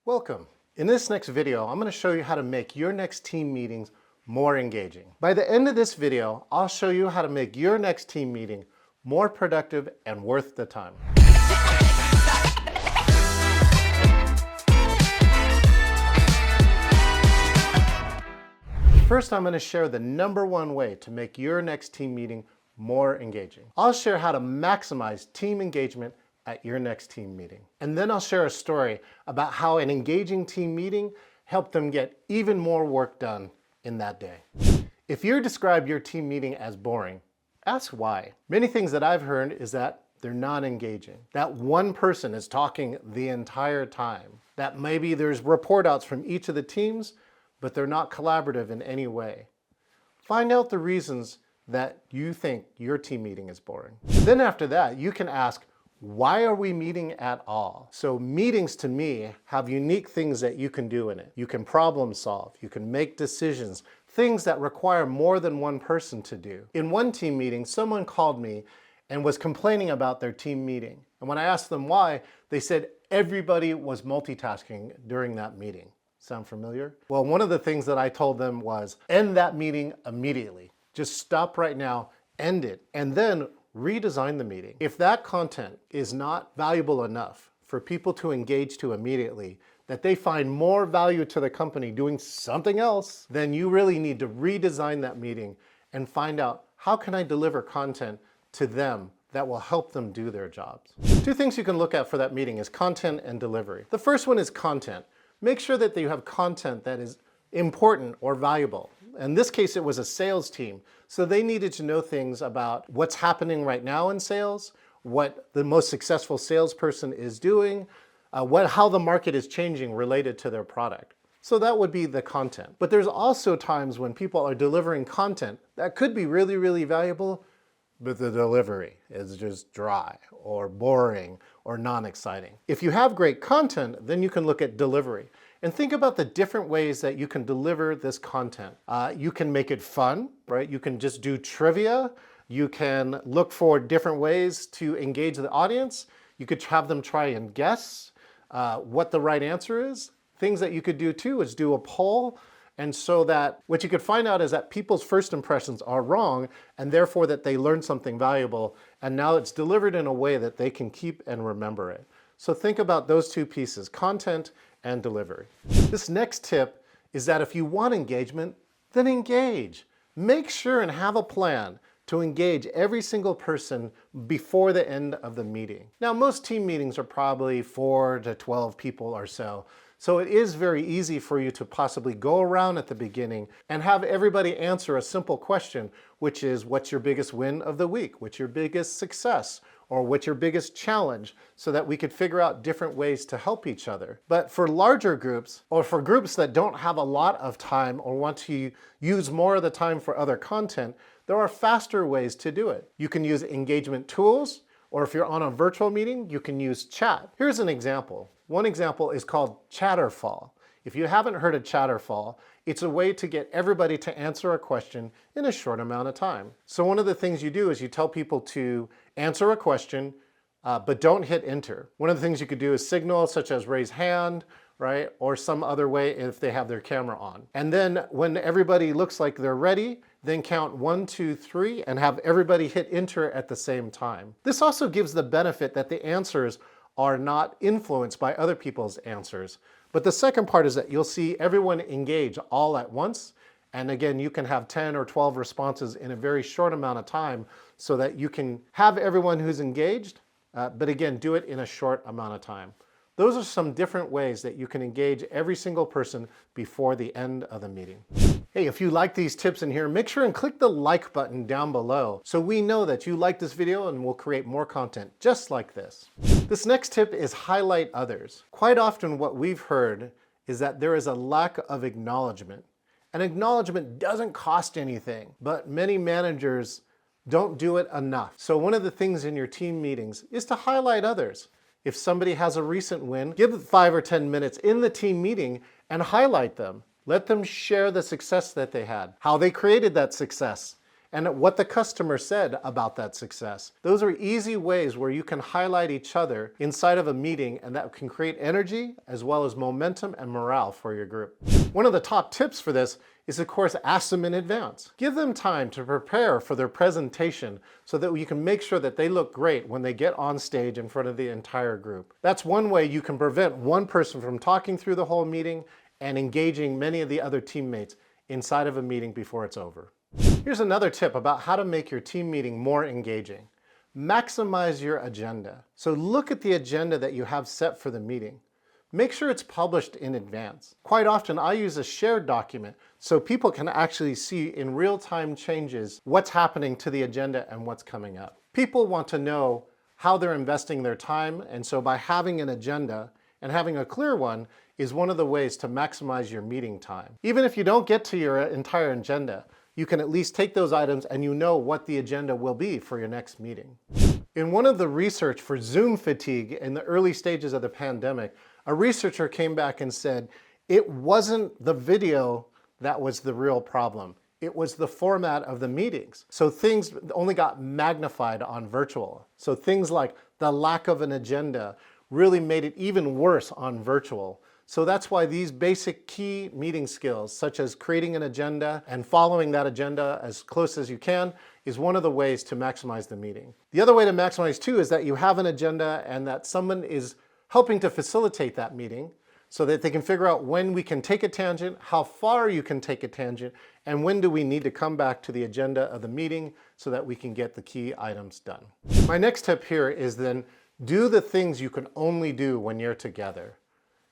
Welcome. In this next video, I'm going to show you how to make your next team meetings more engaging. By the end of this video, I'll show you how to make your next team meeting more productive and worth the time. First, I'm going to share the #1 way to make your next team meeting more engaging. I'll share how to maximize team engagement at your next team meeting. And then I'll share a story about how an engaging team meeting helped them get even more work done in that day. If you describe your team meeting as boring, ask why. Many things that I've heard is that they're not engaging, that one person is talking the entire time, that maybe there's report outs from each of the teams, but they're not collaborative in any way. Find out the reasons that you think your team meeting is boring. Then after that, you can ask, why are we meeting at all? So meetings to me have unique things that you can do in it. You can problem solve, you can make decisions, things that require more than one person to do. In one team meeting, someone called me and was complaining about their team meeting. And when I asked them why, they said everybody was multitasking during that meeting. Sound familiar? Well, one of the things that I told them was end that meeting immediately. Just stop right now, end it, and then redesign the meeting. If that content is not valuable enough for people to engage to immediately, that they find more value to the company doing something else, then you really need to redesign that meeting and find out, how can I deliver content to them that will help them do their jobs? Two things you can look at for that meeting is content and delivery. The first one is content. Make sure that you have content that is important or valuable. In this case, it was a sales team, so they needed to know things about what's happening right now in sales, what the most successful salesperson is doing, how the market is changing related to their product. So that would be the content. But there's also times when people are delivering content that could be really, really valuable, but the delivery is just dry or boring or non-exciting. If you have great content, then you can look at delivery. And think about the different ways that you can deliver this content. You can make it fun, right? You can just do trivia. You can look for different ways to engage the audience. You could have them try and guess what the right answer is. Things that you could do too is do a poll. And so that what you could find out is that people's first impressions are wrong, and therefore that they learned something valuable, and now it's delivered in a way that they can keep and remember it. So think about those two pieces, content and delivery. This next tip is that if you want engagement, then engage. Make sure and have a plan to engage every single person before the end of the meeting. Now, most team meetings are probably 4 to 12 people or so. So it is very easy for you to possibly go around at the beginning and have everybody answer a simple question, which is, what's your biggest win of the week? What's your biggest success? Or what's your biggest challenge, so that we could figure out different ways to help each other. But for larger groups, or for groups that don't have a lot of time or want to use more of the time for other content, there are faster ways to do it. You can use engagement tools, or if you're on a virtual meeting, you can use chat. Here's an example. One example is called Chatterfall. If you haven't heard of Chatterfall, it's a way to get everybody to answer a question in a short amount of time. So one of the things you do is you tell people to answer a question, but don't hit enter. One of the things you could do is signal, such as raise hand, right? Or some other way if they have their camera on. And then when everybody looks like they're ready, then count 1, 2, 3, and have everybody hit enter at the same time. This also gives the benefit that the answers are not influenced by other people's answers. But the second part is that you'll see everyone engage all at once. And again, you can have 10 or 12 responses in a very short amount of time, so that you can have everyone who's engaged, but again, do it in a short amount of time. Those are some different ways that you can engage every single person before the end of the meeting. Hey, if you like these tips in here, make sure and click the like button down below so we know that you like this video and we'll create more content just like this. This next tip is highlight others. Quite often what we've heard is that there is a lack of acknowledgement. And acknowledgement doesn't cost anything, but many managers don't do it enough. So one of the things in your team meetings is to highlight others. If somebody has a recent win, give it 5 or 10 minutes in the team meeting and highlight them. Let them share the success that they had, how they created that success, and what the customer said about that success. Those are easy ways where you can highlight each other inside of a meeting, and that can create energy as well as momentum and morale for your group. One of the top tips for this is, of course, ask them in advance. Give them time to prepare for their presentation so that you can make sure that they look great when they get on stage in front of the entire group. That's one way you can prevent one person from talking through the whole meeting and engaging many of the other teammates inside of a meeting before it's over. Here's another tip about how to make your team meeting more engaging. Maximize your agenda. So look at the agenda that you have set for the meeting. Make sure it's published in advance. Quite often I use a shared document so people can actually see in real-time changes what's happening to the agenda and what's coming up. People want to know how they're investing their time, and so by having an agenda and having a clear one is one of the ways to maximize your meeting time. Even if you don't get to your entire agenda, you can at least take those items and you know what the agenda will be for your next meeting. In one of the research for Zoom fatigue in the early stages of the pandemic, a researcher came back and said it wasn't the video that was the real problem. It was the format of the meetings. So things only got magnified on virtual. So things like the lack of an agenda really made it even worse on virtual. So that's why these basic key meeting skills, such as creating an agenda and following that agenda as close as you can, is one of the ways to maximize the meeting. The other way to maximize too is that you have an agenda and that someone is helping to facilitate that meeting so that they can figure out when we can take a tangent, how far you can take a tangent, and when do we need to come back to the agenda of the meeting so that we can get the key items done. My next tip here is then do the things you can only do when you're together.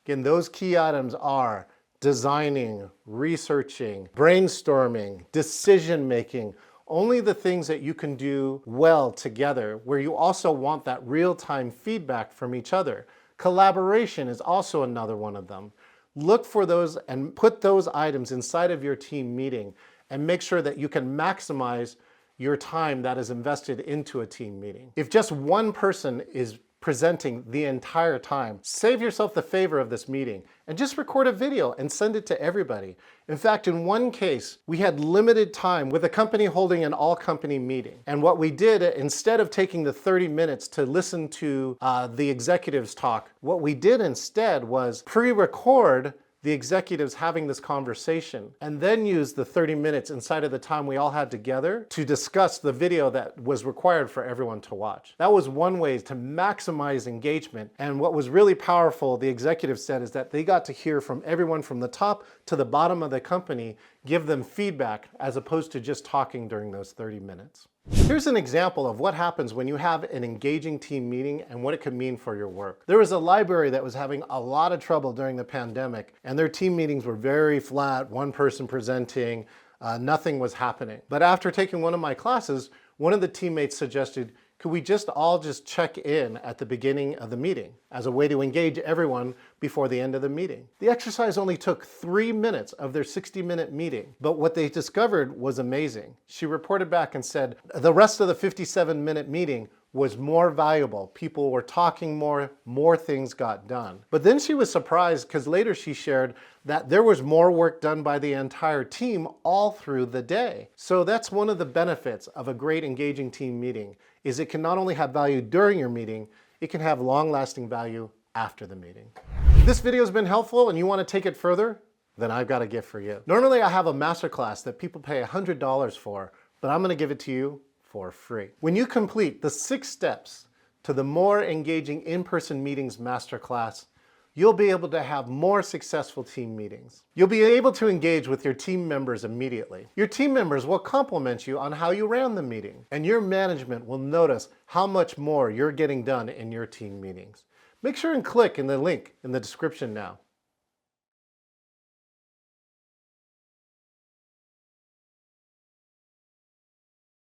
Again, those key items are designing, researching, brainstorming, decision-making, only the things that you can do well together, where you also want that real-time feedback from each other. Collaboration is also another one of them. Look for those and put those items inside of your team meeting and make sure that you can maximize your time that is invested into a team meeting. If just one person is presenting the entire time, save yourself the favor of this meeting and just record a video and send it to everybody. In fact, in one case, we had limited time with a company holding an all-company meeting. And what we did, instead of taking the 30 minutes to listen to the executives talk, what we did instead was pre-record the executives having this conversation and then use the 30 minutes inside of the time we all had together to discuss the video that was required for everyone to watch. That was one way to maximize engagement. And what was really powerful, the executives said, is that they got to hear from everyone from the top to the bottom of the company, give them feedback as opposed to just talking during those 30 minutes. Here's an example of what happens when you have an engaging team meeting and what it could mean for your work. There was a library that was having a lot of trouble during the pandemic, and their team meetings were very flat, one person presenting, nothing was happening. But after taking one of my classes, one of the teammates suggested, could we all check in at the beginning of the meeting as a way to engage everyone before the end of the meeting? The exercise only took 3 minutes of their 60-minute meeting, but what they discovered was amazing. She reported back and said the rest of the 57-minute meeting was more valuable. People were talking more things got done. But then she was surprised because later she shared that there was more work done by the entire team all through the day. So that's one of the benefits of a great engaging team meeting, is it can not only have value during your meeting, it can have long-lasting value after the meeting. If this video has been helpful and you want to take it further, then I've got a gift for you. Normally I have a masterclass that people pay $100 for, but I'm going to give it to you for free. When you complete the 6 steps to the More Engaging In-Person Meetings Masterclass, you'll be able to have more successful team meetings. You'll be able to engage with your team members immediately. Your team members will compliment you on how you ran the meeting, and your management will notice how much more you're getting done in your team meetings. Make sure and click in the link in the description now.